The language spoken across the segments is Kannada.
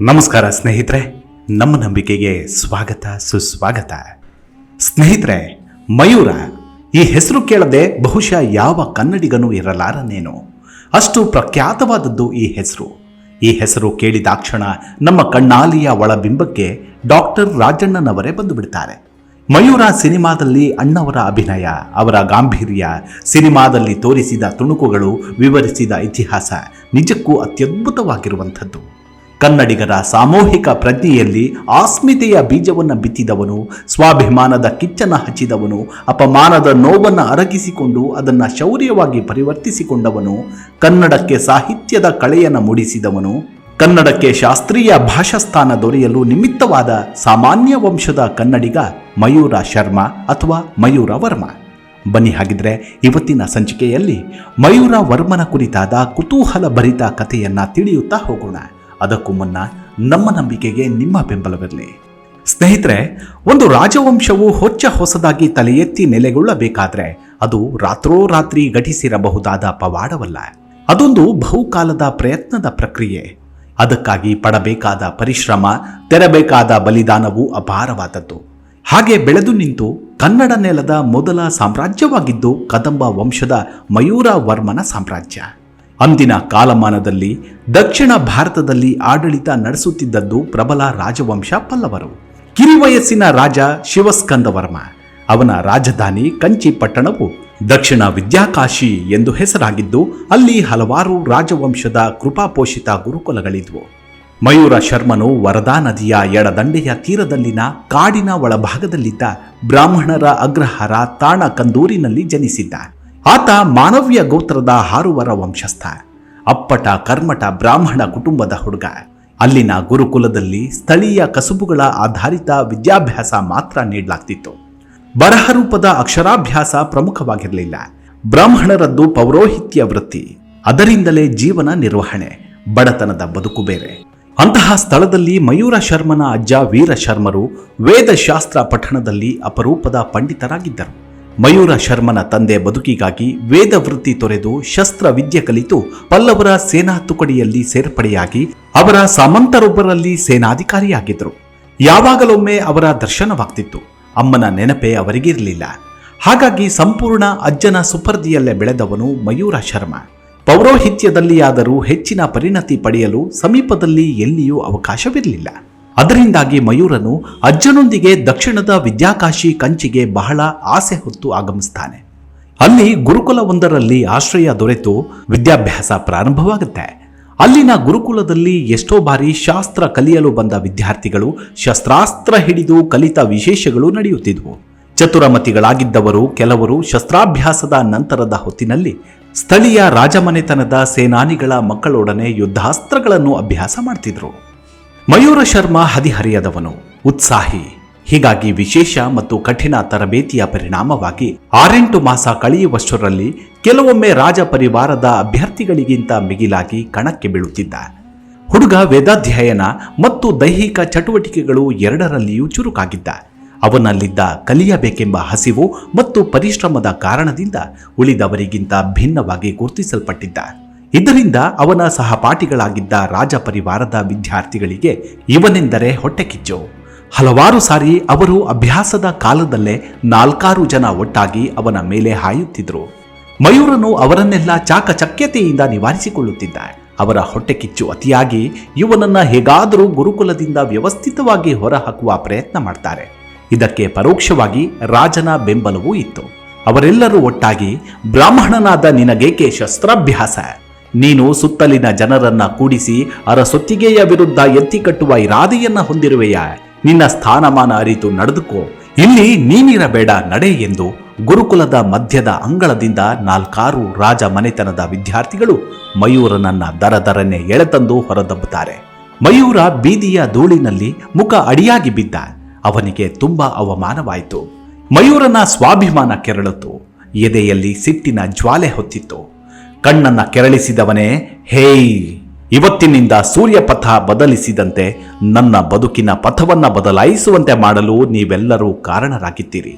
ನಮಸ್ಕಾರ ಸ್ನೇಹಿತರೆ, ನಮ್ಮ ನಂಬಿಕೆಗೆ ಸ್ವಾಗತ ಸುಸ್ವಾಗತ. ಸ್ನೇಹಿತರೆ, ಮಯೂರ ಈ ಹೆಸರು ಕೇಳದೆ ಬಹುಶಃ ಯಾವ ಕನ್ನಡಿಗನೂ ಇರಲಾರನೇನು. ಅಷ್ಟು ಪ್ರಖ್ಯಾತವಾದದ್ದು ಈ ಹೆಸರು. ಈ ಹೆಸರು ಕೇಳಿದಾಕ್ಷಣ ನಮ್ಮ ಕಣ್ಣಾಲಿಯ ಒಳಬಿಂಬಕ್ಕೆ ಡಾಕ್ಟರ್ ರಾಜಣ್ಣನವರೇ ಬಂದು ಬಿಡ್ತಾರೆ. ಮಯೂರ ಸಿನಿಮಾದಲ್ಲಿ ಅಣ್ಣವರ ಅಭಿನಯ, ಅವರ ಗಾಂಭೀರ್ಯ, ಸಿನಿಮಾದಲ್ಲಿ ತೋರಿಸಿದ ತುಣುಕುಗಳು, ವಿವರಿಸಿದ ಇತಿಹಾಸ ನಿಜಕ್ಕೂ ಅತ್ಯದ್ಭುತವಾಗಿರುವಂಥದ್ದು. ಕನ್ನಡಿಗರ ಸಾಮೂಹಿಕ ಪ್ರಜ್ಞೆಯಲ್ಲಿ ಆಸ್ಮಿತೆಯ ಬೀಜವನ್ನು ಬಿತ್ತಿದವನು, ಸ್ವಾಭಿಮಾನದ ಕಿಚ್ಚನ್ನು ಹಚ್ಚಿದವನು, ಅಪಮಾನದ ನೋವನ್ನು ಅರಗಿಸಿಕೊಂಡು ಅದನ್ನು ಶೌರ್ಯವಾಗಿ ಪರಿವರ್ತಿಸಿಕೊಂಡವನು, ಕನ್ನಡಕ್ಕೆ ಸಾಹಿತ್ಯದ ಕಳೆಯನ್ನು ಮೂಡಿಸಿದವನು, ಕನ್ನಡಕ್ಕೆ ಶಾಸ್ತ್ರೀಯ ಭಾಷಾಸ್ಥಾನ ದೊರೆಯಲು ನಿಮಿತ್ತವಾದ ಸಾಮಾನ್ಯ ವಂಶದ ಕನ್ನಡಿಗ ಮಯೂರ ಶರ್ಮಾ ಅಥವಾ ಮಯೂರ ವರ್ಮ. ಬನ್ನಿ ಹಾಗಿದ್ರೆ ಇವತ್ತಿನ ಸಂಚಿಕೆಯಲ್ಲಿ ಮಯೂರ ವರ್ಮನ ಕುರಿತಾದ ಕುತೂಹಲ ಭರಿತ ಕಥೆಯನ್ನು ತಿಳಿಯುತ್ತಾ ಹೋಗೋಣ. ಅದಕ್ಕೂ ಮುನ್ನ ನಮ್ಮ ನಂಬಿಕೆಗೆ ನಿಮ್ಮ ಬೆಂಬಲವಿರಲಿ. ಸ್ನೇಹಿತರೆ, ಒಂದು ರಾಜವಂಶವು ಹೊಸದಾಗಿ ತಲೆ ಎತ್ತಿ ನೆಲೆಗೊಳ್ಳಬೇಕಾದ್ರೆ ಅದು ರಾತ್ರೋರಾತ್ರಿ ಘಟಿಸಿರಬಹುದಾದ ಪವಾಡವಲ್ಲ. ಅದೊಂದು ಬಹುಕಾಲದ ಪ್ರಯತ್ನದ ಪ್ರಕ್ರಿಯೆ. ಅದಕ್ಕಾಗಿ ಪಡಬೇಕಾದ ಪರಿಶ್ರಮ, ತೆರಬೇಕಾದ ಬಲಿದಾನವು ಅಪಾರವಾದದ್ದು. ಹಾಗೆ ಬೆಳೆದು ನಿಂತು ಕನ್ನಡ ನೆಲದ ಮೊದಲ ಸಾಮ್ರಾಜ್ಯವಾಗಿದ್ದು ಕದಂಬ ವಂಶದ ಮಯೂರ ವರ್ಮನ ಸಾಮ್ರಾಜ್ಯ. ಅಂದಿನ ಕಾಲಮಾನದಲ್ಲಿ ದಕ್ಷಿಣ ಭಾರತದಲ್ಲಿ ಆಡಳಿತ ನಡೆಸುತ್ತಿದ್ದದ್ದು ಪ್ರಬಲ ರಾಜವಂಶ ಪಲ್ಲವರು. ಕಿರಿವಯಸ್ಸಿನ ರಾಜ ಶಿವಸ್ಕಂದ ವರ್ಮ. ಅವನ ರಾಜಧಾನಿ ಕಂಚಿ ಪಟ್ಟಣವು ದಕ್ಷಿಣ ವಿದ್ಯಾಕಾಶಿ ಎಂದು ಹೆಸರಾಗಿದ್ದು ಅಲ್ಲಿ ಹಲವಾರು ರಾಜವಂಶದ ಕೃಪಾಪೋಷಿತ ಗುರುಕುಲಗಳಿದ್ವು. ಮಯೂರ ಶರ್ಮನು ವರದಾ ನದಿಯ ಎಡದಂಡೆಯ ತೀರದಲ್ಲಿನ ಕಾಡಿನ ಒಳಭಾಗದಲ್ಲಿದ್ದ ಬ್ರಾಹ್ಮಣರ ಅಗ್ರಹಾರ ತಾಣ ಕಂದೂರಿನಲ್ಲಿ ಜನಿಸಿದ್ದ. ಆತ ಮಾನವ್ಯ ಗೋತ್ರದ ಹಾರುವರ ವಂಶಸ್ಥ. ಅಪ್ಪಟ ಕರ್ಮಟ ಬ್ರಾಹ್ಮಣ ಕುಟುಂಬದ ಹುಡುಗ. ಅಲ್ಲಿನ ಗುರುಕುಲದಲ್ಲಿ ಸ್ಥಳೀಯ ಕಸುಬುಗಳ ಆಧಾರಿತ ವಿದ್ಯಾಭ್ಯಾಸ ಮಾತ್ರ ನೀಡಲಾಗ್ತಿತ್ತು. ಬರಹ ರೂಪದ ಅಕ್ಷರಾಭ್ಯಾಸ ಪ್ರಮುಖವಾಗಿರಲಿಲ್ಲ. ಬ್ರಾಹ್ಮಣರದ್ದು ಪೌರೋಹಿತ್ಯ ವೃತ್ತಿ, ಅದರಿಂದಲೇ ಜೀವನ ನಿರ್ವಹಣೆ, ಬಡತನದ ಬದುಕು ಬೇರೆ. ಅಂತಹ ಸ್ಥಳದಲ್ಲಿ ಮಯೂರ ಶರ್ಮನ ಅಜ್ಜ ವೀರ ಶರ್ಮರು ವೇದಶಾಸ್ತ್ರ ಪಠಣದಲ್ಲಿ ಅಪರೂಪದ ಪಂಡಿತರಾಗಿದ್ದರು. ಮಯೂರ ಶರ್ಮನ ತಂದೆ ಬದುಕಿಗಾಗಿ ವೇದ ವೃತ್ತಿ ತೊರೆದು ಶಸ್ತ್ರ ವಿದ್ಯೆ ಕಲಿತು ಪಲ್ಲವರ ಸೇನಾ ತುಕಡಿಯಲ್ಲಿ ಸೇರ್ಪಡೆಯಾಗಿ ಅವರ ಸಾಮಂತರೊಬ್ಬರಲ್ಲಿ ಸೇನಾಧಿಕಾರಿಯಾಗಿದ್ದರು. ಯಾವಾಗಲೊಮ್ಮೆ ಅವರ ದರ್ಶನವಾಗ್ತಿತ್ತು. ಅಮ್ಮನ ನೆನಪೇ ಅವರಿಗಿರಲಿಲ್ಲ. ಹಾಗಾಗಿ ಸಂಪೂರ್ಣ ಅಜ್ಜನ ಸುಪರ್ದಿಯಲ್ಲೇ ಬೆಳೆದವನು ಮಯೂರ ಶರ್ಮ. ಪೌರೋಹಿತ್ಯದಲ್ಲಿಯಾದರೂ ಹೆಚ್ಚಿನ ಪರಿಣತಿ ಪಡೆಯಲು ಸಮೀಪದಲ್ಲಿ ಎಲ್ಲಿಯೂ ಅವಕಾಶವಿರಲಿಲ್ಲ. ಅದರಿಂದಾಗಿ ಮಯೂರನು ಅಜ್ಜನೊಂದಿಗೆ ದಕ್ಷಿಣದ ವಿದ್ಯಾಕಾಶಿ ಕಂಚಿಗೆ ಬಹಳ ಆಸೆ ಹೊತ್ತು ಆಗಮಿಸ್ತಾನೆ. ಅಲ್ಲಿ ಗುರುಕುಲವೊಂದರಲ್ಲಿ ಆಶ್ರಯ ದೊರೆತು ವಿದ್ಯಾಭ್ಯಾಸ ಪ್ರಾರಂಭವಾಗುತ್ತೆ. ಅಲ್ಲಿನ ಗುರುಕುಲದಲ್ಲಿ ಎಷ್ಟೋ ಬಾರಿ ಶಾಸ್ತ್ರ ಕಲಿಯಲು ಬಂದ ವಿದ್ಯಾರ್ಥಿಗಳು ಶಸ್ತ್ರಾಸ್ತ್ರ ಹಿಡಿದು ಕಲಿತ ವಿಶೇಷಗಳು ನಡೆಯುತ್ತಿದ್ವು. ಚತುರಮತಿಗಳಾಗಿದ್ದವರು ಕೆಲವರು ಶಸ್ತ್ರಾಭ್ಯಾಸದ ನಂತರದ ಹೊತ್ತಿನಲ್ಲಿ ಸ್ಥಳೀಯ ರಾಜಮನೆತನದ ಸೇನಾನಿಗಳ ಮಕ್ಕಳೊಡನೆ ಯುದ್ಧಾಸ್ತ್ರಗಳನ್ನು ಅಭ್ಯಾಸ ಮಾಡ್ತಿದ್ರು. ಮಯೂರ ಶರ್ಮ ಹದಿಹರೆಯದವನು, ಉತ್ಸಾಹಿ. ಹೀಗಾಗಿ ವಿಶೇಷ ಮತ್ತು ಕಠಿಣ ತರಬೇತಿಯ ಪರಿಣಾಮವಾಗಿ 6-8 ಮಾಸ ಕಳೆಯುವಷ್ಟರಲ್ಲಿ ಕೆಲವೊಮ್ಮೆ ರಾಜ ಪರಿವಾರದ ಅಭ್ಯರ್ಥಿಗಳಿಗಿಂತ ಮಿಗಿಲಾಗಿ ಕಣಕ್ಕೆ ಬೀಳುತ್ತಿದ್ದ. ಹುಡುಗ ವೇದಾಧ್ಯಯನ ಮತ್ತು ದೈಹಿಕ ಚಟುವಟಿಕೆಗಳು ಎರಡರಲ್ಲಿಯೂ ಚುರುಕಾಗಿದ್ದ. ಅವನಲ್ಲಿದ್ದ ಕಲಿಯಬೇಕೆಂಬ ಹಸಿವು ಮತ್ತು ಪರಿಶ್ರಮದ ಕಾರಣದಿಂದ ಉಳಿದವರಿಗಿಂತ ಭಿನ್ನವಾಗಿ ಗುರುತಿಸಲ್ಪಟ್ಟಿದ್ದ. ಇದರಿಂದ ಅವನ ಸಹಪಾಠಿಗಳಾಗಿದ್ದ ರಾಜ ಪರಿವಾರದ ವಿದ್ಯಾರ್ಥಿಗಳಿಗೆ ಇವನೆಂದರೆ ಹೊಟ್ಟೆಕಿಚ್ಚು. ಹಲವಾರು ಸಾರಿ ಅವರು ಅಭ್ಯಾಸದ ಕಾಲದಲ್ಲೇ 4-6 ಜನ ಒಟ್ಟಾಗಿ ಅವನ ಮೇಲೆ ಹಾಯುತ್ತಿದ್ದರು. ಮಯೂರನು ಅವರನ್ನೆಲ್ಲ ಚಾಕಚಕ್ಯತೆಯಿಂದ ನಿವಾರಿಸಿಕೊಳ್ಳುತ್ತಿದ್ದ. ಅವರ ಹೊಟ್ಟೆಕಿಚ್ಚು ಅತಿಯಾಗಿ ಇವನನ್ನ ಹೇಗಾದರೂ ಗುರುಕುಲದಿಂದ ವ್ಯವಸ್ಥಿತವಾಗಿ ಹೊರಹಾಕುವ ಪ್ರಯತ್ನ ಮಾಡ್ತಾರೆ. ಇದಕ್ಕೆ ಪರೋಕ್ಷವಾಗಿ ರಾಜನ ಬೆಂಬಲವೂ ಇತ್ತು. ಅವರೆಲ್ಲರೂ ಒಟ್ಟಾಗಿ, ಬ್ರಾಹ್ಮಣನಾದ ನಿನಗೇಕೆ ಶಸ್ತ್ರಾಭ್ಯಾಸ? ನೀನು ಸುತ್ತಲಿನ ಜನರನ್ನ ಕೂಡಿಸಿ ಅರಸೊತ್ತಿಗೆಯ ವಿರುದ್ಧ ಎತ್ತಿ ಕಟ್ಟುವ ಇರಾದೆಯನ್ನ ಹೊಂದಿರುವೆಯ? ನಿನ್ನ ಸ್ಥಾನಮಾನ ಅರಿತು ನಡೆದುಕೋ, ಇಲ್ಲಿ ನೀನಿರಬೇಡ ನಡೆ ಎಂದು ಗುರುಕುಲದ ಮಧ್ಯದ ಅಂಗಳದಿಂದ 4-6 ರಾಜ ಮನೆತನದ ವಿದ್ಯಾರ್ಥಿಗಳು ಮಯೂರನನ್ನ ದರದರನೆ ಎಳೆತಂದು ಹೊರದಬ್ಬುತ್ತಾರೆ. ಮಯೂರ ಬೀದಿಯ ಧೂಳಿನಲ್ಲಿ ಮುಖ ಅಡಿಯಾಗಿ ಬಿದ್ದ. ಅವನಿಗೆ ತುಂಬಾ ಅವಮಾನವಾಯಿತು. ಮಯೂರನ ಸ್ವಾಭಿಮಾನ ಕೆರಳಿತು. ಎದೆಯಲ್ಲಿ ಸಿಟ್ಟಿನ ಜ್ವಾಲೆ ಹೊತ್ತಿತ್ತು. ಕಣ್ಣನ್ನ ಕೆರಳಿಸಿದವನೇ, ಹೇಯ್, ಇವತ್ತಿನಿಂದ ಸೂರ್ಯಪಥ ಬದಲಿಸಿದಂತೆ ನನ್ನ ಬದುಕಿನ ಪಥವನ್ನ ಬದಲಾಯಿಸುವಂತೆ ಮಾಡಲು ನೀವೆಲ್ಲರೂ ಕಾರಣರಾಗಿದ್ದೀರಿ.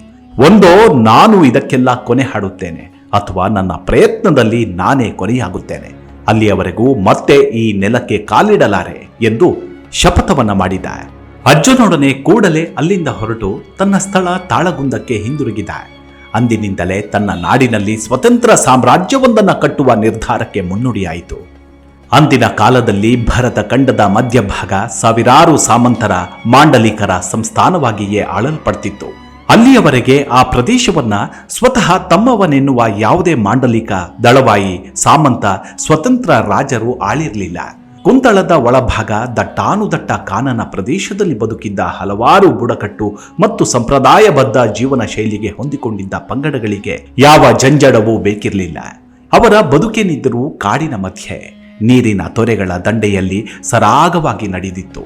ಒಂದೋ ನಾನು ಇದಕ್ಕೆಲ್ಲ ಕೊನೆ ಹಾಡುತ್ತೇನೆ, ಅಥವಾ ನನ್ನ ಪ್ರಯತ್ನದಲ್ಲಿ ನಾನೇ ಕೊನೆಯಾಗುತ್ತೇನೆ. ಅಲ್ಲಿಯವರೆಗೂ ಮತ್ತೆ ಈ ನೆಲಕ್ಕೆ ಕಾಲಿಡಲಾರೆ ಎಂದು ಶಪಥವನ್ನ ಮಾಡಿದ. ಅರ್ಜುನೊಡನೆ ಕೂಡಲೇ ಅಲ್ಲಿಂದ ಹೊರಟು ತನ್ನ ಸ್ಥಳ ತಾಳಗುಂದಕ್ಕೆ ಹಿಂದಿರುಗಿದ. ಅಂದಿನಿಂದಲೇ ತನ್ನ ನಾಡಿನಲ್ಲಿ ಸ್ವತಂತ್ರ ಸಾಮ್ರಾಜ್ಯವೊಂದನ್ನು ಕಟ್ಟುವ ನಿರ್ಧಾರಕ್ಕೆ ಮುನ್ನುಡಿಯಾಯಿತು. ಅಂದಿನ ಕಾಲದಲ್ಲಿ ಭರತ ಖಂಡದ ಮಧ್ಯಭಾಗ ಸಾವಿರಾರು ಸಾಮಂತರ ಮಾಂಡಲಿಕರ ಸಂಸ್ಥಾನವಾಗಿಯೇ ಆಳಲ್ಪಡ್ತಿತ್ತು. ಅಲ್ಲಿಯವರೆಗೆ ಆ ಪ್ರದೇಶವನ್ನ ಸ್ವತಃ ತಮ್ಮವನೆನ್ನುವ ಯಾವುದೇ ಮಾಂಡಲಿಕ, ದಳವಾಯಿ, ಸಾಮಂತ, ಸ್ವತಂತ್ರ ರಾಜರು ಆಳಿರಲಿಲ್ಲ. ಕುಂತಳದ ಒಳಭಾಗ ದಟ್ಟಾನುದಟ್ಟ ಕಾನನ ಪ್ರದೇಶದಲ್ಲಿ ಬದುಕಿದ್ದ ಹಲವಾರು ಬುಡಕಟ್ಟು ಮತ್ತು ಸಂಪ್ರದಾಯಬದ್ಧ ಜೀವನ ಶೈಲಿಗೆ ಹೊಂದಿಕೊಂಡಿದ್ದ ಪಂಗಡಗಳಿಗೆ ಯಾವ ಜಂಜಡವೂ ಬೇಕಿರಲಿಲ್ಲ. ಅವರ ಬದುಕೇನಿದ್ದರೂ ಕಾಡಿನ ಮಧ್ಯೆ ನೀರಿನ ತೊರೆಗಳ ದಂಡೆಯಲ್ಲಿ ಸರಾಗವಾಗಿ ನಡೆದಿತ್ತು.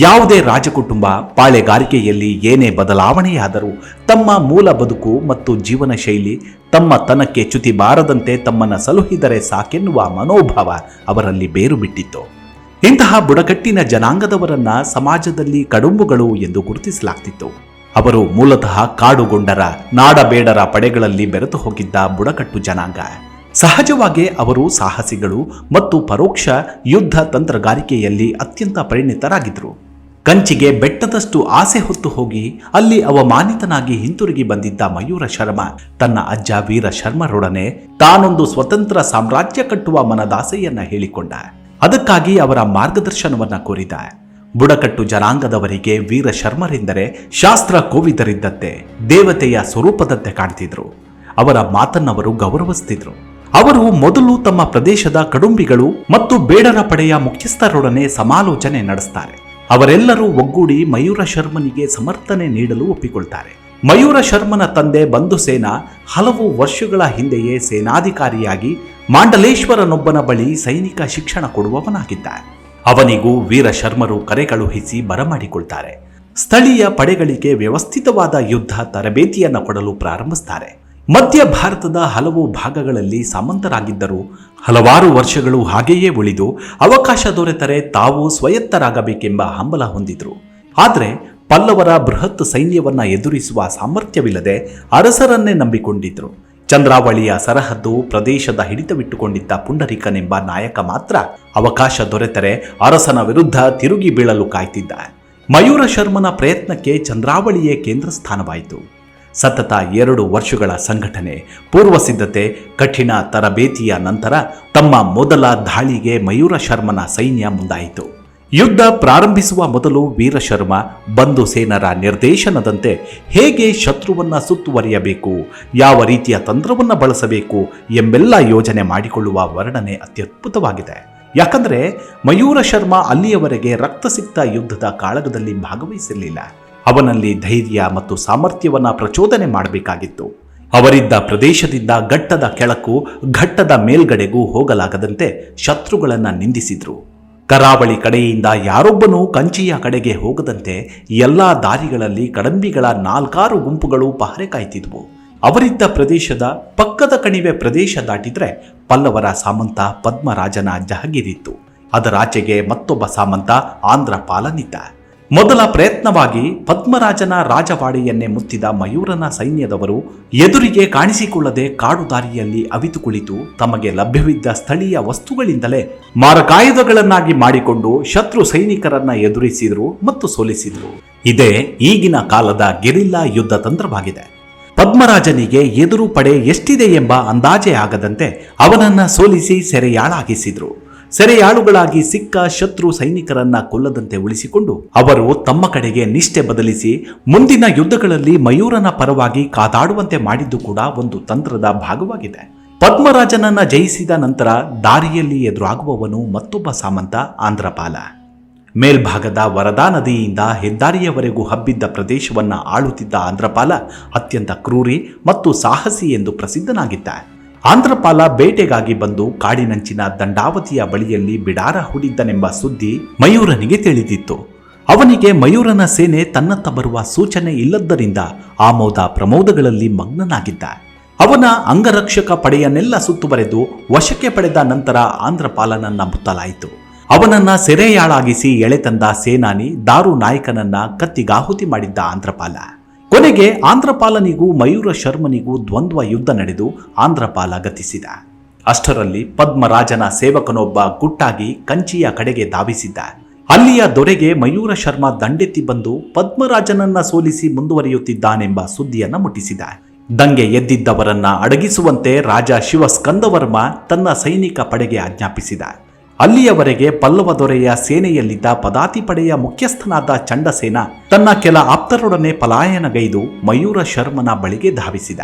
ಯಾವುದೇ ರಾಜಕುಟುಂಬ ಪಾಳೆಗಾರಿಕೆಯಲ್ಲಿ ಏನೇ ಬದಲಾವಣೆಯಾದರೂ ತಮ್ಮ ಮೂಲ ಬದುಕು ಮತ್ತು ಜೀವನ ಶೈಲಿ ತಮ್ಮ ತನಕ್ಕೆ ಚ್ಯುತಿ ಬಾರದಂತೆ ತಮ್ಮನ್ನು ಸಲುಹಿದರೆ ಸಾಕೆನ್ನುವ ಮನೋಭಾವ ಅವರಲ್ಲಿ ಬೇರು ಬಿಟ್ಟಿತ್ತು. ಇಂತಹ ಬುಡಕಟ್ಟಿನ ಜನಾಂಗದವರನ್ನ ಸಮಾಜದಲ್ಲಿ ಕಡುಂಬುಗಳು ಎಂದು ಗುರುತಿಸಲಾಗ್ತಿತ್ತು. ಅವರು ಮೂಲತಃ ಕಾಡುಗೊಂಡರ, ನಾಡಬೇಡರ ಪಡೆಗಳಲ್ಲಿ ಬೆರೆತು ಹೋಗಿದ್ದ ಬುಡಕಟ್ಟು ಜನಾಂಗ. ಸಹಜವಾಗಿ ಅವರು ಸಾಹಸಿಗಳು ಮತ್ತು ಪರೋಕ್ಷ ಯುದ್ಧ ತಂತ್ರಗಾರಿಕೆಯಲ್ಲಿ ಅತ್ಯಂತ ಪರಿಣಿತರಾಗಿದ್ದರು. ಕಂಚಿಗೆ ಬೆಟ್ಟದಷ್ಟು ಆಸೆ ಹೊತ್ತು ಹೋಗಿ ಅಲ್ಲಿ ಅವಮಾನಿತನಾಗಿ ಹಿಂತಿರುಗಿ ಬಂದಿದ್ದ ಮಯೂರ ಶರ್ಮ ತನ್ನ ಅಜ್ಜ ವೀರ ಶರ್ಮರೊಡನೆ ತಾನೊಂದು ಸ್ವತಂತ್ರ ಸಾಮ್ರಾಜ್ಯ ಕಟ್ಟುವ ಮನದಾಸೆಯನ್ನ ಹೇಳಿಕೊಂಡ. ಅದಕ್ಕಾಗಿ ಅವರ ಮಾರ್ಗದರ್ಶನವನ್ನ ಕೋರಿದ. ಬುಡಕಟ್ಟು ಜನಾಂಗದವರಿಗೆ ವೀರ ಶರ್ಮರೆಂದರೆ ಶಾಸ್ತ್ರ ಕೋವಿದರಿದ್ದಂತೆ, ದೇವತೆಯ ಸ್ವರೂಪದಂತೆ ಕಾಣ್ತಿದ್ರು. ಅವರ ಮಾತನ್ನವರು ಗೌರವಿಸ್ತಿದ್ರು. ಅವರು ಮೊದಲು ತಮ್ಮ ಪ್ರದೇಶದ ಕಡುಂಬಿಗಳು ಮತ್ತು ಬೇಡರ ಪಡೆಯ ಮುಖ್ಯಸ್ಥರೊಡನೆ ಸಮಾಲೋಚನೆ ನಡೆಸ್ತಾರೆ. ಅವರೆಲ್ಲರೂ ಒಗ್ಗೂಡಿ ಮಯೂರ ಶರ್ಮನಿಗೆ ಸಮರ್ಥನೆ ನೀಡಲು ಒಪ್ಪಿಕೊಳ್ತಾರೆ. ಮಯೂರ ಶರ್ಮನ ತಂದೆ ಬಂಧುಸೇನ ಹಲವು ವರ್ಷಗಳ ಹಿಂದೆಯೇ ಸೇನಾಧಿಕಾರಿಯಾಗಿ ಮಾಂಡಲೇಶ್ವರನೊಬ್ಬನ ಬಳಿ ಸೈನಿಕ ಶಿಕ್ಷಣ ಕೊಡುವವನಾಗಿದ್ದ. ಅವನಿಗೂ ವೀರ ಶರ್ಮರು ಕರೆ ಕಳುಹಿಸಿ ಬರಮಾಡಿಕೊಳ್ತಾರೆ. ಸ್ಥಳೀಯ ಪಡೆಗಳಿಗೆ ವ್ಯವಸ್ಥಿತವಾದ ಯುದ್ಧ ತರಬೇತಿಯನ್ನು ಕೊಡಲು ಪ್ರಾರಂಭಿಸ್ತಾರೆ. ಮಧ್ಯ ಭಾರತದ ಹಲವು ಭಾಗಗಳಲ್ಲಿ ಸಾಮಂತರಾಗಿದ್ದರೂ ಹಲವಾರು ವರ್ಷಗಳು ಹಾಗೆಯೇ ಉಳಿದು ಅವಕಾಶ ದೊರೆತರೆ ತಾವು ಸ್ವಾಯತ್ತರಾಗಬೇಕೆಂಬ ಹಂಬಲ ಹೊಂದಿದ್ರು. ಆದರೆ ಪಲ್ಲವರ ಬೃಹತ್ ಸೈನ್ಯವನ್ನ ಎದುರಿಸುವ ಸಾಮರ್ಥ್ಯವಿಲ್ಲದೆ ಅರಸರನ್ನೇ ನಂಬಿಕೊಂಡಿದ್ರು. ಚಂದ್ರಾವಳಿಯ ಸರಹದ್ದು ಪ್ರದೇಶದ ಹಿಡಿತವಿಟ್ಟುಕೊಂಡಿದ್ದ ಪುಂಡರೀಕನೆಂಬ ನಾಯಕ ಮಾತ್ರ ಅವಕಾಶ ದೊರೆತರೆ ಅರಸನ ವಿರುದ್ಧ ತಿರುಗಿ ಬೀಳಲು ಕಾಯ್ತಿದ್ದ. ಮಯೂರ ಶರ್ಮನ ಪ್ರಯತ್ನಕ್ಕೆ ಚಂದ್ರಾವಳಿಯೇ ಕೇಂದ್ರ ಸ್ಥಾನವಾಯಿತು. ಸತತ 2 ವರ್ಷಗಳ ಸಂಘಟನೆ, ಪೂರ್ವ ಸಿದ್ಧತೆ, ಕಠಿಣ ತರಬೇತಿಯ ನಂತರ ತಮ್ಮ ಮೊದಲ ದಾಳಿಗೆ ಮಯೂರ ಶರ್ಮನ ಸೈನ್ಯ ಮುಂದಾಯಿತು. ಯುದ್ಧ ಪ್ರಾರಂಭಿಸುವ ಮೊದಲು ವೀರಶರ್ಮ ಬಂಧು ಸೇನರ ನಿರ್ದೇಶನದಂತೆ ಹೇಗೆ ಶತ್ರುವನ್ನ ಸುತ್ತುವರಿಯಬೇಕು, ಯಾವ ರೀತಿಯ ತಂತ್ರವನ್ನು ಬಳಸಬೇಕು ಎಂಬೆಲ್ಲ ಯೋಜನೆ ಮಾಡಿಕೊಳ್ಳುವ ವರ್ಣನೆ ಅತ್ಯದ್ಭುತವಾಗಿದೆ. ಯಾಕಂದ್ರೆ ಮಯೂರ ಶರ್ಮ ಅಲ್ಲಿಯವರೆಗೆ ರಕ್ತಸಿಕ್ತ ಯುದ್ಧದ ಕಾಳಗದಲ್ಲಿ ಭಾಗವಹಿಸಿರಲಿಲ್ಲ. ಅವನಲ್ಲಿ ಧೈರ್ಯ ಮತ್ತು ಸಾಮರ್ಥ್ಯವನ್ನ ಪ್ರಚೋದನೆ ಮಾಡಬೇಕಾಗಿತ್ತು. ಅವರಿದ್ದ ಪ್ರದೇಶದಿಂದ ಘಟ್ಟದ ಕೆಳಕ್ಕೂ ಘಟ್ಟದ ಮೇಲ್ಗಡೆಗೂ ಹೋಗಲಾಗದಂತೆ ಶತ್ರುಗಳನ್ನ ನಿಂದಿಸಿದ್ರು. ಕರಾವಳಿ ಕಡೆಯಿಂದ ಯಾರೊಬ್ಬನೂ ಕಂಚಿಯ ಕಡೆಗೆ ಹೋಗದಂತೆ ಎಲ್ಲಾ ದಾರಿಗಳಲ್ಲಿ ಕಡಂಬಿಗಳ 4-6 ಗುಂಪುಗಳು ಪಹರೆ ಕಾಯ್ತಿದ್ವು. ಅವರಿದ್ದ ಪ್ರದೇಶದ ಪಕ್ಕದ ಕಣಿವೆ ಪ್ರದೇಶ ದಾಟಿದ್ರೆ ಪಲ್ಲವರ ಸಾಮಂತ ಪದ್ಮರಾಜನ ಜಹಗೀರಿತ್ತು. ಅದರಾಚೆಗೆ ಮತ್ತೊಬ್ಬ ಸಾಮಂತ ಆಂಧ್ರಪಾಲನಿದ್ದ. ಮೊದಲ ಪ್ರಯತ್ನವಾಗಿ ಪದ್ಮರಾಜನ ರಾಜವಾಡೆಯನ್ನೇ ಮುತ್ತಿದ ಮಯೂರನ ಸೈನ್ಯದವರು ಎದುರಿಗೆ ಕಾಣಿಸಿಕೊಳ್ಳದೆ ಕಾಡು ದಾರಿಯಲ್ಲಿ ಅವಿತು ಕುಳಿತು ತಮಗೆ ಲಭ್ಯವಿದ್ದ ಸ್ಥಳೀಯ ವಸ್ತುಗಳಿಂದಲೇ ಮಾರಕಾಯುಧಗಳನ್ನಾಗಿ ಮಾಡಿಕೊಂಡು ಶತ್ರು ಸೈನಿಕರನ್ನ ಎದುರಿಸಿದ್ರು ಮತ್ತು ಸೋಲಿಸಿದ್ರು. ಇದೇ ಈಗಿನ ಕಾಲದ ಗೆರಿಲ್ಲಾ ಯುದ್ಧ ತಂತ್ರವಾಗಿದೆ. ಪದ್ಮರಾಜನಿಗೆ ಎದುರು ಪಡೆ ಎಷ್ಟಿದೆ ಎಂಬ ಅಂದಾಜೆ ಆಗದಂತೆ ಅವನನ್ನ ಸೋಲಿಸಿ ಸೆರೆಯಾಳಾಗಿಸಿದ್ರು. ಸೆರೆಯಾಳುಗಳಾಗಿ ಸಿಕ್ಕ ಶತ್ರು ಸೈನಿಕರನ್ನ ಕೊಲ್ಲದಂತೆ ಉಳಿಸಿಕೊಂಡು ಅವರು ತಮ್ಮ ಕಡೆಗೆ ನಿಷ್ಠೆ ಬದಲಿಸಿ ಮುಂದಿನ ಯುದ್ಧಗಳಲ್ಲಿ ಮಯೂರನ ಪರವಾಗಿ ಕಾದಾಡುವಂತೆ ಮಾಡಿದ್ದು ಕೂಡ ಒಂದು ತಂತ್ರದ ಭಾಗವಾಗಿದೆ. ಪದ್ಮರಾಜನನ್ನ ಜಯಿಸಿದ ನಂತರ ದಾರಿಯಲ್ಲಿ ಎದುರಾಗುವವನು ಮತ್ತೊಬ್ಬ ಸಾಮಂತ ಆಂಧ್ರಪಾಲ. ಮೇಲ್ಭಾಗದ ವರದಾ ನದಿಯಿಂದ ಹೆದ್ದಾರಿಯವರೆಗೂ ಹಬ್ಬಿದ್ದ ಪ್ರದೇಶವನ್ನ ಆಳುತ್ತಿದ್ದ ಆಂಧ್ರಪಾಲ ಅತ್ಯಂತ ಕ್ರೂರಿ ಮತ್ತು ಸಾಹಸಿ ಎಂದು ಪ್ರಸಿದ್ಧನಾಗಿದ್ದ. ಆಂಧ್ರಪಾಲ ಬೇಟೆಗಾಗಿ ಬಂದು ಕಾಡಿನಂಚಿನ ದಂಡಾವತಿಯ ಬಳಿಯಲ್ಲಿ ಬಿಡಾರ ಹೂಡಿದ್ದನೆಂಬ ಸುದ್ದಿ ಮಯೂರನಿಗೆ ತಿಳಿದಿತ್ತು. ಅವನಿಗೆ ಮಯೂರನ ಸೇನೆ ತನ್ನತ್ತ ಬರುವ ಸೂಚನೆ ಇಲ್ಲದ್ದರಿಂದ ಆಮೋದ ಪ್ರಮೋದಗಳಲ್ಲಿ ಮಗ್ನನಾಗಿದ್ದ. ಅವನ ಅಂಗರಕ್ಷಕ ಪಡೆಯನ್ನೆಲ್ಲ ಸುತ್ತುವರೆದು ವಶಕ್ಕೆ ಪಡೆದ ನಂತರ ಆಂಧ್ರಪಾಲನನ್ನ ಮುತ್ತಲಾಯಿತು. ಅವನನ್ನ ಸೆರೆಯಾಳಾಗಿಸಿ ಎಳೆತಂದ ಸೇನಾನಿ ದಾರು ನಾಯಕನನ್ನ ಕತ್ತಿಗಾಹುತಿ ಮಾಡಿದ್ದ ಆಂಧ್ರಪಾಲ. ಕೊನೆಗೆ ಆಂಧ್ರಪಾಲನಿಗೂ ಮಯೂರ ಶರ್ಮನಿಗೂ ದ್ವಂದ್ವ ಯುದ್ಧ ನಡೆದು ಆಂಧ್ರಪಾಲ ಗತಿಸಿದ. ಅಷ್ಟರಲ್ಲಿ ಪದ್ಮರಾಜನ ಸೇವಕನೊಬ್ಬ ಗುಟ್ಟಾಗಿ ಕಂಚಿಯ ಕಡೆಗೆ ಧಾವಿಸಿದ್ದ. ಅಲ್ಲಿಯ ದೊರೆಗೆ ಮಯೂರ ಶರ್ಮ ದಂಡೆತ್ತಿ ಬಂದು ಪದ್ಮರಾಜನನ್ನ ಸೋಲಿಸಿ ಮುಂದುವರಿಯುತ್ತಿದ್ದಾನೆಂಬ ಸುದ್ದಿಯನ್ನ ಮುಟ್ಟಿಸಿದ. ದಂಗೆ ಎದ್ದಿದ್ದವರನ್ನ ಅಡಗಿಸುವಂತೆ ರಾಜ ಶಿವಸ್ಕಂದವರ್ಮ ತನ್ನ ಸೈನಿಕ ಪಡೆಗೆ ಆಜ್ಞಾಪಿಸಿದ. ಅಲ್ಲಿಯವರೆಗೆ ಪಲ್ಲವ ದೊರೆಯ ಸೇನೆಯಲ್ಲಿದ್ದ ಪದಾತಿ ಪಡೆಯ ಮುಖ್ಯಸ್ಥನಾದ ಚಂಡಸೇನ ತನ್ನ ಕೆಲ ಆಪ್ತರೊಡನೆ ಪಲಾಯನಗೈದು ಮಯೂರ ಶರ್ಮನ ಬಳಿಗೆ ಧಾವಿಸಿದ.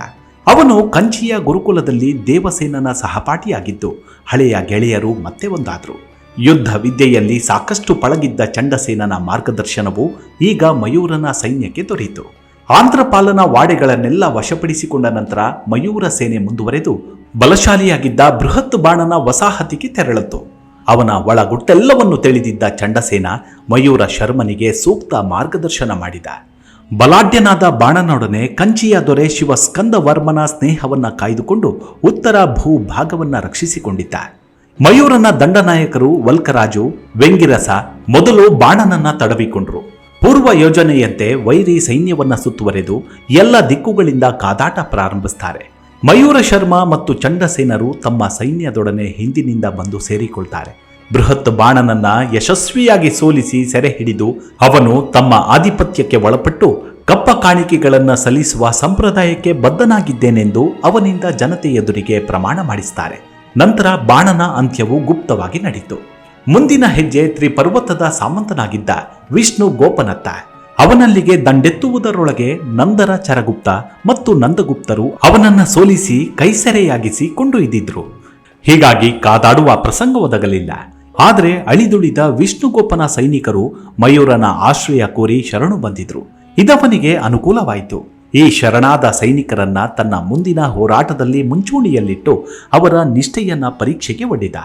ಅವನು ಕಂಚಿಯ ಗುರುಕುಲದಲ್ಲಿ ದೇವಸೇನನ ಸಹಪಾಠಿಯಾಗಿದ್ದು ಹಳೆಯ ಗೆಳೆಯರು ಮತ್ತೆ ಒಂದಾದ್ರು. ಯುದ್ಧ ವಿದ್ಯೆಯಲ್ಲಿ ಸಾಕಷ್ಟು ಪಳಗಿದ್ದ ಚಂಡಸೇನನ ಮಾರ್ಗದರ್ಶನವು ಈಗ ಮಯೂರನ ಸೈನ್ಯಕ್ಕೆ ದೊರೆಯಿತು. ಆಂಧ್ರಪಾಲನ ವಾಡೆಗಳನ್ನೆಲ್ಲ ವಶಪಡಿಸಿಕೊಂಡ ನಂತರ ಮಯೂರ ಸೇನೆ ಮುಂದುವರೆದು ಬಲಶಾಲಿಯಾಗಿದ್ದ ಬೃಹತ್ ಬಾಣನ ವಸಾಹತಿಗೆ ತೆರಳಿತು. ಅವನ ಒಳಗುಟ್ಟೆಲ್ಲವನ್ನು ತಿಳಿದಿದ್ದ ಚಂಡಸೇನ ಮಯೂರ ಶರ್ಮನಿಗೆ ಸೂಕ್ತ ಮಾರ್ಗದರ್ಶನ ಮಾಡಿದ. ಬಲಾಢ್ಯನಾದ ಬಾಣನೊಡನೆ ಕಂಚಿಯ ದೊರೆ ಶಿವಸ್ಕಂದವರ್ಮನ ಸ್ನೇಹವನ್ನ ಕಾಯ್ದುಕೊಂಡು ಉತ್ತರ ಭೂಭಾಗವನ್ನ ರಕ್ಷಿಸಿಕೊಂಡಿದ್ದ. ಮಯೂರನ ದಂಡನಾಯಕರು ವಲ್ಕರಾಜು, ವೆಂಗಿರಸ ಮೊದಲು ಬಾಣನನ್ನ ತಡವಿಕೊಂಡ್ರು. ಪೂರ್ವ ಯೋಜನೆಯಂತೆ ವೈರಿ ಸೈನ್ಯವನ್ನ ಸುತ್ತುವರೆದು ಎಲ್ಲ ದಿಕ್ಕುಗಳಿಂದ ಕಾದಾಟ ಪ್ರಾರಂಭಿಸ್ತಾರೆ. ಮಯೂರ ಶರ್ಮ ಮತ್ತು ಚಂಡಸೇನರು ತಮ್ಮ ಸೈನ್ಯದೊಡನೆ ಹಿಂದಿನಿಂದ ಬಂದು ಸೇರಿಕೊಳ್ತಾರೆ. ಬೃಹತ್ ಬಾಣನನ್ನ ಯಶಸ್ವಿಯಾಗಿ ಸೋಲಿಸಿ ಸೆರೆ ಹಿಡಿದು ಅವನು ತಮ್ಮ ಆಧಿಪತ್ಯಕ್ಕೆ ಒಳಪಟ್ಟು ಕಪ್ಪ ಕಾಣಿಕೆಗಳನ್ನು ಸಲ್ಲಿಸುವ ಸಂಪ್ರದಾಯಕ್ಕೆ ಬದ್ಧನಾಗಿದ್ದೇನೆಂದು ಅವನಿಂದ ಜನತೆ ಎದುರಿಗೆ ಪ್ರಮಾಣ ಮಾಡಿಸ್ತಾರೆ. ನಂತರ ಬಾಣನ ಅಂತ್ಯವು ಗುಪ್ತವಾಗಿ ನಡೆಯಿತು. ಮುಂದಿನ ಹೆಜ್ಜೆ ತ್ರಿಪರ್ವತದ ಸಾಮಂತನಾಗಿದ್ದ ವಿಷ್ಣು ಗೋಪನತ್ತ. ಅವನಲ್ಲಿಗೆ ದಂಡೆತ್ತುವುದರೊಳಗೆ ನಂದರ ಚರಗುಪ್ತ ಮತ್ತು ನಂದಗುಪ್ತರು ಅವನನ್ನ ಸೋಲಿಸಿ ಕೈಸೆರೆಯಾಗಿಸಿ ಕೊಂಡೊಯ್ದಿದ್ರು. ಹೀಗಾಗಿ ಕಾದಾಡುವ ಪ್ರಸಂಗ ಒದಗಲಿಲ್ಲ. ಆದರೆ ಅಳಿದುಳಿದ ವಿಷ್ಣುಗೋಪನ ಸೈನಿಕರು ಮಯೂರನ ಆಶ್ರಯ ಕೋರಿ ಶರಣು ಬಂದಿದ್ರು. ಇದವನಿಗೆ ಅನುಕೂಲವಾಯಿತು. ಈ ಶರಣಾದ ಸೈನಿಕರನ್ನ ತನ್ನ ಮುಂದಿನ ಹೋರಾಟದಲ್ಲಿ ಮುಂಚೂಣಿಯಲ್ಲಿಟ್ಟು ಅವರ ನಿಷ್ಠೆಯನ್ನ ಪರೀಕ್ಷೆಗೆ ಒಡ್ಡಿದ.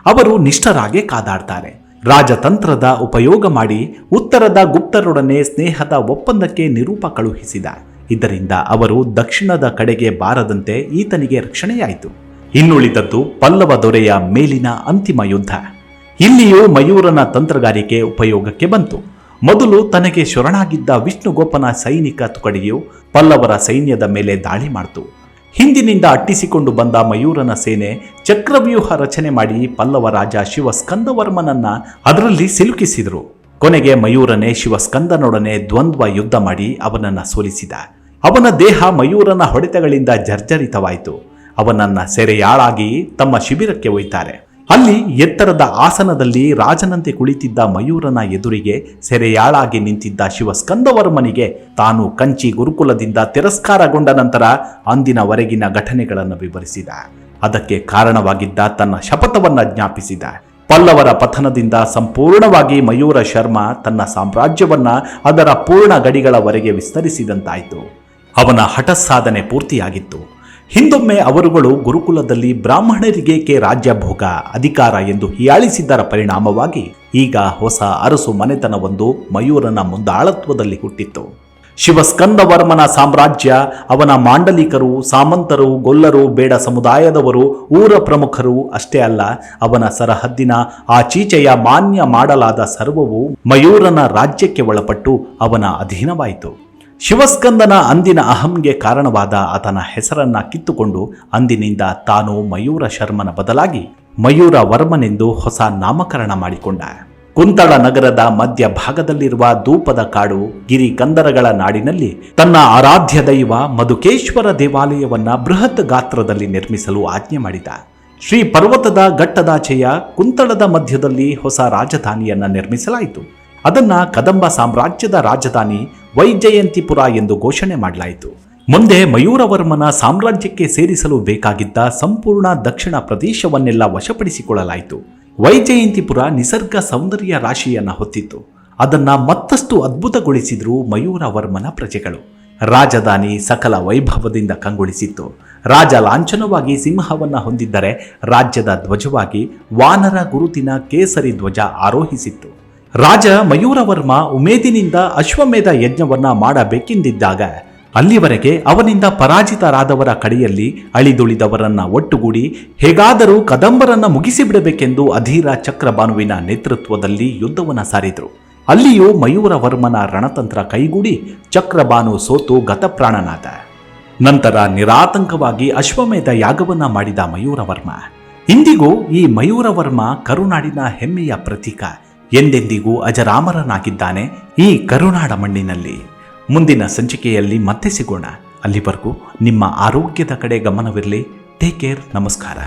ಅವರು ನಿಷ್ಠರಾಗೆ ಕಾದಾಡ್ತಾರೆ. ರಾಜತಂತ್ರದ ಉಪಯೋಗ ಮಾಡಿ ಉತ್ತರದ ಗುಪ್ತರೊಡನೆ ಸ್ನೇಹದ ಒಪ್ಪಂದಕ್ಕೆ ನಿರೂಪ ಕಳುಹಿಸಿದ. ಇದರಿಂದ ಅವರು ದಕ್ಷಿಣದ ಕಡೆಗೆ ಬಾರದಂತೆ ಈತನಿಗೆ ರಕ್ಷಣೆಯಾಯಿತು. ಇನ್ನುಳಿದದ್ದು ಪಲ್ಲವ ದೊರೆಯ ಮೇಲಿನ ಅಂತಿಮ ಯುದ್ಧ. ಇಲ್ಲಿಯೂ ಮಯೂರನ ತಂತ್ರಗಾರಿಕೆ ಉಪಯೋಗಕ್ಕೆ ಬಂತು. ಮೊದಲು ತನಗೆ ಶರಣಾಗಿದ್ದ ವಿಷ್ಣುಗೋಪನ ಸೈನಿಕ ತುಕಡಿಯು ಪಲ್ಲವರ ಸೈನ್ಯದ ಮೇಲೆ ದಾಳಿ ಮಾಡಿತು. ಹಿಂದಿನಿಂದ ಅಟ್ಟಿಸಿಕೊಂಡು ಬಂದ ಮಯೂರನ ಸೇನೆ ಚಕ್ರವ್ಯೂಹ ರಚನೆ ಮಾಡಿ ಪಲ್ಲವ ರಾಜ ಶಿವಸ್ಕಂದವರ್ಮನನ್ನ ಅದರಲ್ಲಿ ಸಿಲುಕಿಸಿದರು. ಕೊನೆಗೆ ಮಯೂರನೇ ಶಿವಸ್ಕಂದನೊಡನೆ ದ್ವಂದ್ವ ಯುದ್ಧ ಮಾಡಿ ಅವನನ್ನ ಸೋಲಿಸಿದ. ಅವನ ದೇಹ ಮಯೂರನ ಹೊಡೆತಗಳಿಂದ ಜರ್ಜರಿತವಾಯಿತು. ಅವನನ್ನ ಸೆರೆಯಾಳಾಗಿ ತಮ್ಮ ಶಿಬಿರಕ್ಕೆ ಒಯ್ತಾರೆ. ಅಲ್ಲಿ ಎತ್ತರದ ಆಸನದಲ್ಲಿ ರಾಜನಂತೆ ಕುಳಿತಿದ್ದ ಮಯೂರನ ಎದುರಿಗೆ ಸೆರೆಯಾಳಾಗಿ ನಿಂತಿದ್ದ ಶಿವಸ್ಕಂದವರ್ಮನಿಗೆ ತಾನು ಕಂಚಿ ಗುರುಕುಲದಿಂದ ತಿರಸ್ಕಾರಗೊಂಡ ನಂತರ ಅಂದಿನವರೆಗಿನ ಘಟನೆಗಳನ್ನು ವಿವರಿಸಿದ. ಅದಕ್ಕೆ ಕಾರಣವಾಗಿದ್ದ ತನ್ನ ಶಪಥವನ್ನ ಜ್ಞಾಪಿಸಿದ. ಪಲ್ಲವರ ಪತನದಿಂದ ಸಂಪೂರ್ಣವಾಗಿ ಮಯೂರ ಶರ್ಮ ತನ್ನ ಸಾಮ್ರಾಜ್ಯವನ್ನ ಅದರ ಪೂರ್ಣ ಗಡಿಗಳವರೆಗೆ ವಿಸ್ತರಿಸಿದಂತಾಯಿತು. ಅವನ ಹಠಸಾಧನೆ ಪೂರ್ತಿಯಾಗಿತ್ತು. ಹಿಂದೊಮ್ಮೆ ಅವರುಗಳು ಗುರುಕುಲದಲ್ಲಿ ಬ್ರಾಹ್ಮಣರಿಗೇಕೆ ರಾಜ್ಯಭೋಗ ಅಧಿಕಾರ ಎಂದು ಹೀಯಾಳಿಸಿದ್ದರ ಪರಿಣಾಮವಾಗಿ ಈಗ ಹೊಸ ಅರಸು ಮನೆತನವೊಂದು ಮಯೂರನ ಮುಂದಾಳತ್ವದಲ್ಲಿ ಹುಟ್ಟಿತ್ತು. ಶಿವಸ್ಕಂದವರ್ಮನ ಸಾಮ್ರಾಜ್ಯ ಅವನ ಮಾಂಡಲಿಕರು, ಸಾಮಂತರು, ಗೊಲ್ಲರು, ಬೇಡ ಸಮುದಾಯದವರು, ಊರ ಪ್ರಮುಖರು ಅಷ್ಟೇ ಅಲ್ಲ, ಅವನ ಸರಹದ್ದಿನ ಆಚೀಚೆಯ ಮಾನ್ಯ ಮಾಡಲಾದ ಸರ್ವವು ಮಯೂರನ ರಾಜ್ಯಕ್ಕೆ ಒಳಪಟ್ಟು ಅವನ ಅಧೀನವಾಯಿತು. ಶಿವಸ್ಕಂದನ ಅಂದಿನ ಅಹಂಗೆ ಕಾರಣವಾದ ಆತನ ಹೆಸರನ್ನ ಕಿತ್ತುಕೊಂಡು ಅಂದಿನಿಂದ ತಾನು ಮಯೂರ ಶರ್ಮನ ಬದಲಾಗಿ ಮಯೂರ ವರ್ಮನೆಂದು ಹೊಸ ನಾಮಕರಣ ಮಾಡಿಕೊಂಡ. ಕುಂತಳ ನಗರದ ಮಧ್ಯ ಭಾಗದಲ್ಲಿರುವ ಧೂಪದ ಕಾಡು ಗಿರಿ ಕಂದರಗಳ ನಾಡಿನಲ್ಲಿ ತನ್ನ ಆರಾಧ್ಯ ದೈವ ಮಧುಕೇಶ್ವರ ದೇವಾಲಯವನ್ನ ಬೃಹತ್ ಗಾತ್ರದಲ್ಲಿ ನಿರ್ಮಿಸಲು ಆಜ್ಞೆ ಮಾಡಿದ. ಶ್ರೀ ಪರ್ವತದ ಘಟ್ಟದಾಚೆಯ ಕುಂತಳದ ಮಧ್ಯದಲ್ಲಿ ಹೊಸ ರಾಜಧಾನಿಯನ್ನ ನಿರ್ಮಿಸಲಾಯಿತು. ಅದನ್ನ ಕದಂಬ ಸಾಮ್ರಾಜ್ಯದ ರಾಜಧಾನಿ ವೈಜಯಂತಿಪುರ ಎಂದು ಘೋಷಣೆ ಮಾಡಲಾಯಿತು. ಮುಂದೆ ಮಯೂರವರ್ಮನ ಸಾಮ್ರಾಜ್ಯಕ್ಕೆ ಸೇರಿಸಲು ಬೇಕಾಗಿದ್ದ ಸಂಪೂರ್ಣ ದಕ್ಷಿಣ ಪ್ರದೇಶವನ್ನೆಲ್ಲ ವಶಪಡಿಸಿಕೊಳ್ಳಲಾಯಿತು. ವೈಜಯಂತಿಪುರ ನಿಸರ್ಗ ಸೌಂದರ್ಯ ರಾಶಿಯನ್ನ ಹೊತ್ತಿತ್ತು. ಅದನ್ನ ಮತ್ತಷ್ಟು ಅದ್ಭುತಗೊಳಿಸಿದ್ರು ಮಯೂರವರ್ಮನ ಪ್ರಜೆಗಳು. ರಾಜಧಾನಿ ಸಕಲ ವೈಭವದಿಂದ ಕಂಗೊಳಿಸಿತ್ತು. ರಾಜ ಲಾಂಛನವಾಗಿ ಸಿಂಹವನ್ನ ಹೊಂದಿದ್ದರೆ ರಾಜ್ಯದ ಧ್ವಜವಾಗಿ ವಾನರ ಗುರುತಿನ ಕೇಸರಿ ಧ್ವಜ ಆರೋಹಿಸಿತ್ತು. ರಾಜ ಮಯೂರವರ್ಮ ಉಮೇದಿನಿಂದ ಅಶ್ವಮೇಧ ಯಜ್ಞವನ್ನ ಮಾಡಬೇಕೆಂದಿದ್ದಾಗ ಅಲ್ಲಿವರೆಗೆ ಅವನಿಂದ ಪರಾಜಿತರಾದವರ ಕಡೆಯಲ್ಲಿ ಅಳಿದುಳಿದವರನ್ನ ಒಟ್ಟುಗೂಡಿ ಹೇಗಾದರೂ ಕದಂಬರನ್ನ ಮುಗಿಸಿಬಿಡಬೇಕೆಂದು ಅಧೀರ ಚಕ್ರಬಾನುವಿನ ನೇತೃತ್ವದಲ್ಲಿ ಯುದ್ಧವನ್ನ ಸಾರಿದ್ರು. ಅಲ್ಲಿಯೂ ಮಯೂರವರ್ಮನ ರಣತಂತ್ರ ಕೈಗೂಡಿ ಚಕ್ರಬಾನು ಸೋತು ಗತಪ್ರಾಣನಾದ. ನಂತರ ನಿರಾತಂಕವಾಗಿ ಅಶ್ವಮೇಧ ಯಾಗವನ್ನ ಮಾಡಿದ ಮಯೂರವರ್ಮ. ಇಂದಿಗೂ ಈ ಮಯೂರವರ್ಮ ಕರುನಾಡಿನ ಹೆಮ್ಮೆಯ ಪ್ರತೀಕ. ಎಂದೆಂದಿಗೂ ಅಜರಾಮರನಾಗಿದ್ದಾನೆ ಈ ಕರುನಾಡ ಮಣ್ಣಿನಲ್ಲಿ. ಮುಂದಿನ ಸಂಚಿಕೆಯಲ್ಲಿ ಮತ್ತೆ ಸಿಗೋಣ. ಅಲ್ಲಿವರೆಗೂ ನಿಮ್ಮ ಆರೋಗ್ಯದ ಕಡೆ ಗಮನವಿರಲಿ. Take care. ನಮಸ್ಕಾರ.